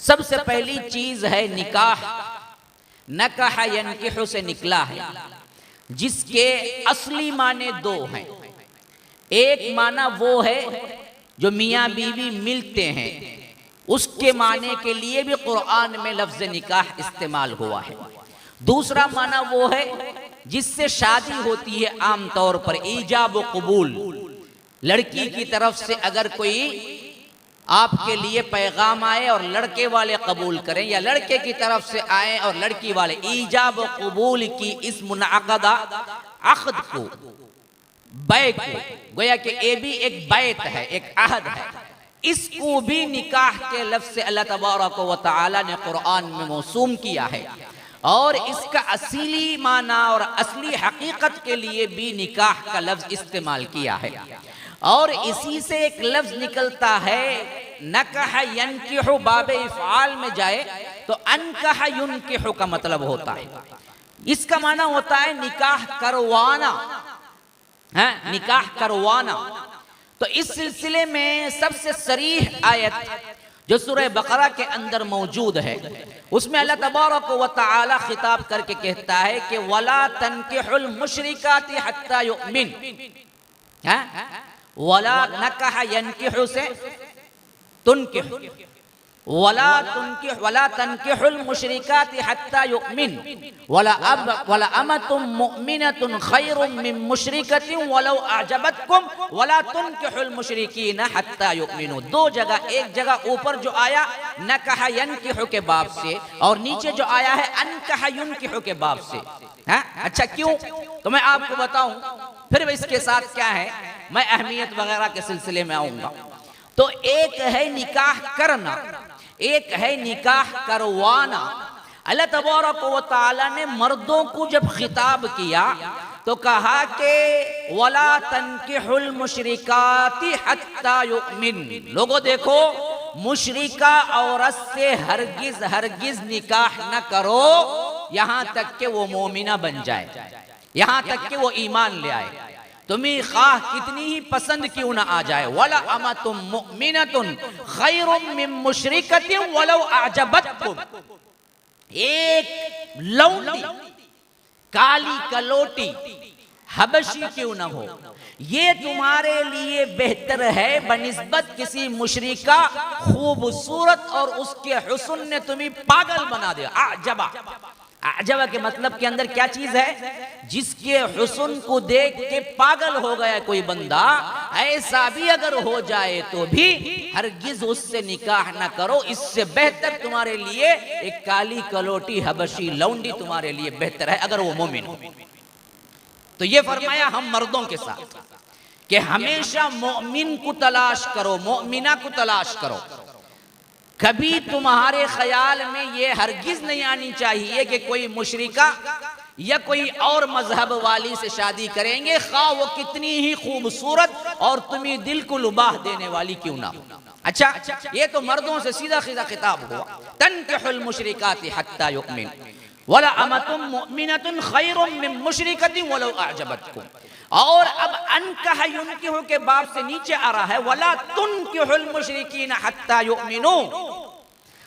सबसे पहली चीज है निकाह। नकाह यनकिहु से निकला है, जिसके असली माने दो हैं। एक माना वो है जो मियाँ बीवी मिलते हैं, उसके माने के लिए भी कुरान में लफ्ज निकाह इस्तेमाल हुआ है। दूसरा माना वो है जिससे शादी होती है आमतौर पर, ईजाब व कबूल। लड़की की तरफ से अगर कोई आपके लिए पैगाम आए और लड़के वाले कबूल करें, या लड़के की तरफ से आए और लड़की वाले, ईजाब व कबूल की इस मुनाक़दा अक़द को, बै को, गोया कि ये भी एक बैत है, एक अहद है, इसको भी निकाह के लफ्ज़ से अल्लाह तबारक व तआला ने कुरान में मौसूम किया है। और इसका असली माना और असली हकीकत के लिए भी निकाह का लफ्ज़ इस्तेमाल किया है। और इसी से एक लफ्ज़ निकलता है नकाह यनकिहु, बाब इफ़आल में जाए तो अनकाह युनकिहु का मतलब होता है। इसका माना होता है निकाह करवाना, है निकाह करवाना। तो इस सिलसिले में सबसे सरीह आयत जो सूरह बकरा के अंदर मौजूद है, उसमें अल्लाह तबारक व तआला खिताब करके कहता है कि वला तनकिहुल मुशरिकाति हत्ता युमिन। वला नकाह यनकिहु से तुनकिहु, वला तनकिहुल मुशरिकाति हत्ता युमिन वला अमतुम मुमिनतुन खैरुम मिन मुशरिकतिन वलौ अअजबतकुम वला तुनकिहुल मुशरिकीन हत्ता युमिनु। दो जगह, एक जगह ऊपर जो आया नकाह यनकिहु के बाब से, और नीचे जो आया है अनकाह युनकिहु के बाब से। अच्छा क्यों? तो मैं आपको बताऊं, फिर इसके साथ क्या है, मैं अहमियत वगैरह के सिलसिले में आऊंगा। तो एक है निकाह करना, एक है निकाह करवाना। अल्लाह तबारक व तआला ने मर्दों को जब खिताब किया तो कहा कि वला तनकिहुल मुशरिकाति हत्ता युमिन। लोगों देखो, मुशरिका औरत से हरगिज हरगिज निकाह न करो यहां तक कि वो मोमिना बन जाए, यहां तक कि वो ईमान ले आए। तुम्हें खाह कितनी ही पसंद क्यों ना आ जाए। वला अमतुम मुमिनतुन खैरुम मिन मुशरिकतिन वलौ अअजबतकुम। एक लौंडी, काली कलोटी, हबशी क्यों ना हो, ये तुम्हारे लिए बेहतर है बनिस्बत किसी मुशरिका खूबसूरत और उसके हुस्न ने तुम्हें पागल बना दिया। अजबा, अजबा के मतलब के अंदर क्या चीज है, जिसके हुस्न को देख के पागल हो गया कोई बंदा, ऐसा भी अगर हो जाए तो भी हरगिज उससे निकाह ना करो। इससे बेहतर तुम्हारे लिए एक काली कलोटी हबशी लौंडी तुम्हारे लिए बेहतर है, अगर वो मोमिन हो। तो ये फरमाया हम मर्दों के साथ कि हमेशा मोमिन को तलाश करो, मोमिना को तलाश करो। कभी तुम्हारे ख्याल में ये हरगिज नहीं आनी चाहिए कि कोई मुशरिका या कोई और मजहब वाली से शादी करेंगे, खा वो कितनी ही खूबसूरत और तुम्हें दिल को लुभाह देने वाली क्यों ना हो। अच्छा, ये तो मर्दों से सीधा सीधा खिताब हुआ, तनकिहुल मुशरिकाति हत्ता युमिन वला अमतुम मुमिनतुन खैरुम मिन मुशरिकतिन वलौ अअजबतकुम। और अब अनकाह युनकिहु के बाब से नीचे आ रहा है वला तुनकिहुल मुशरिकीन हत्ता युमिनु।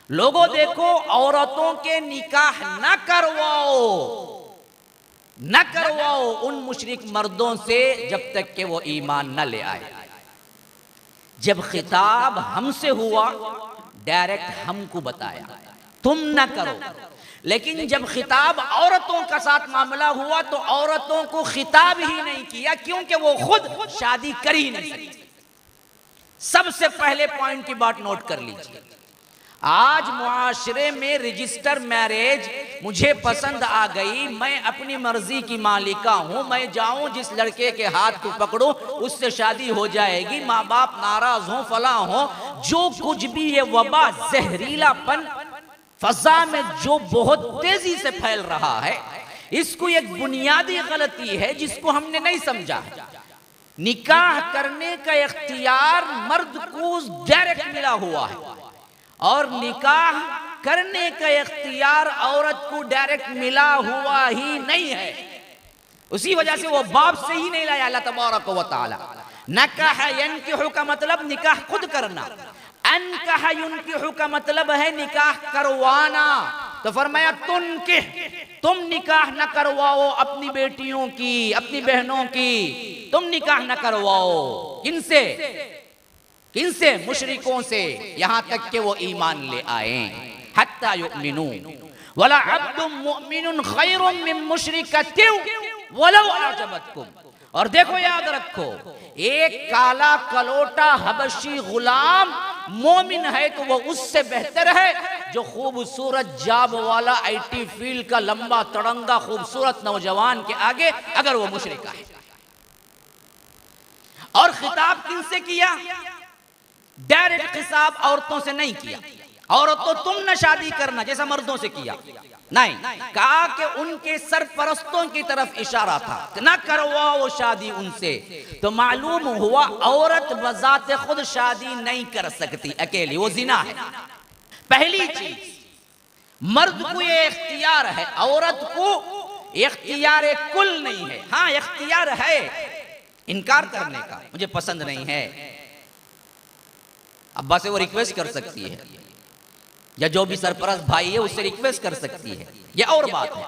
लोगों देखो, औरतों के निकाह न करवाओ, न करवाओ उन मुशरिक मर्दों से जब तक कि वो ईमान न ले आए। जब खिताब हमसे हुआ, डायरेक्ट हमको बताया तुम न करो, लेकिन जब खिताब औरतों का साथ मामला हुआ तो औरतों को खिताब ही नहीं किया, क्योंकि वो खुद शादी कर ही नहीं सकती। सबसे पहले पॉइंट की बात नोट कर लीजिए, आज मुआशरे में रजिस्टर मैरिज मुझे पसंद आ गई, मैं अपनी मर्जी की मालिका हूं, मैं जाऊं जिस लड़के के हाथ को पकड़ूं उससे शादी हो जाएगी, माँ बाप नाराज हो, फला हो, जो कुछ भी ये वबा जहरीलापन फजा में जो बहुत तेजी से फैल रहा है, इसको एक बुनियादी गलती है जिसको हमने नहीं समझा। निकाह करने का इख्तियार मर्द को डायरेक्ट मिला हुआ है, और निकाह करने का इख्तियार औरत को डायरेक्ट मिला हुआ ही नहीं है। उसी वजह से वो बाप से ही नहीं लाया अल्लाह तबारक व तआला। नकाह यनकिहु का मतलब निकाह खुद करना, अनकह युनकिहु का मतलब है निकाह करवाना। तो फरमाया तुनकिह, तुम निकाह न करवाओ अपनी बेटियों की, अपनी बहनों की, तुम निकाह न करवाओ। किनसे? किनसे? मुशरिकों से, यहां तक कि वो ईमान ले आए। हत्ता युमिनू वला अब्दुम मुमिनुन खैरुम मिन मुशरिकतिन वलौ अजबतकुम। और देखो याद रखो, एक काला कलोटा हबशी गुलाम मोमिन है तो वो उससे बेहतर है जो खूबसूरत जाब वाला आईटी फील्ड का लंबा तड़ंगा खूबसूरत नौजवान के आगे अगर वो मुशरिका है। और खिताब किनसे किया? डायरेक्ट खिताब औरतों से नहीं किया। औरतों तुम न शादी करना जैसा मर्दों से किया, नहीं, कहा कि उनके सरपरस्तों की तरफ इशारा था, न करवाओ शादी उनसे। तो मालूम हुआ औरत बजाते खुद शादी नहीं कर सकती अकेली, वो जिना है। पहली चीज, मर्द को ये इख्तियार है, औरत को इख्तियार कुल नहीं है। हाँ इख्तियार है इनकार करने का, मुझे पसंद नहीं है, अब्बा से वो रिक्वेस्ट कर सकती है, या जो भी सरपरस्त भाई है उससे रिक्वेस्ट कर सकती है, यह और बात है।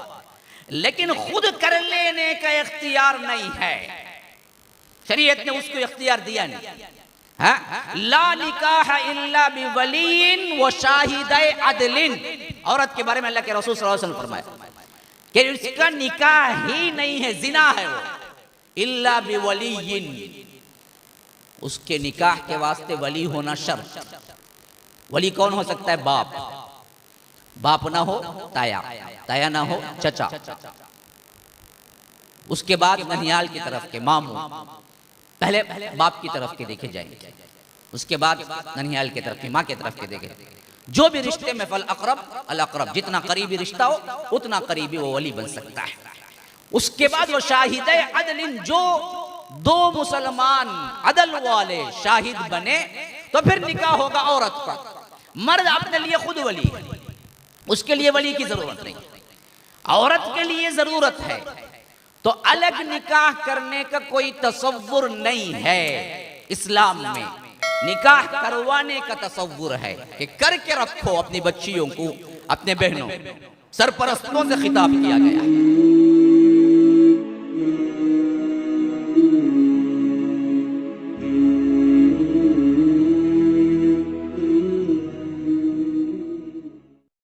लेकिन खुद कर लेने का इख्तियार नहीं है, शरीयत ने उसको इख्तियार दिया नहीं। हाँ? ला निकाह इल्ला बिवलीन व शाहिदै अदलिन। औरत के बारे में अल्लाह के रसूल सल्लल्लाहु अलैहि वसल्लम फरमाया कि उसका निकाह ही नहीं है, जिना है वो। इल्ला बिवलीन, उसके निकाह के वास्ते वली होना शर्त। वली कौन हो सकता है? बाप, बाप ना हो ताया, ताया ना हो चचा, उसके बाद ननियाल की तरफ के मामू, पहले बाप की तरफ के देखे जाएंगे, उसके बाद ननियाल की तरफ की, माँ की तरफ के देखे। जो भी रिश्ते में फल अकरब अल अकरब, जितना करीबी रिश्ता हो उतना करीबी वो वली बन सकता है। उसके बाद वो शाहिदै अदलिन, जो दो मुसलमान अदल वाले शाहिद बने तो फिर निकाह होगा औरत का। मर्द अपने लिए खुद वली है, उसके लिए वली की जरूरत नहीं। औरत के लिए जरूरत है तो अलग निकाह करने का कोई तसव्वुर नहीं है इस्लाम में। निकाह करवाने का तसव्वुर है कि करके रखो अपनी बच्चियों को, अपने बहनों। सरपरस्तों से खिताब किया गया।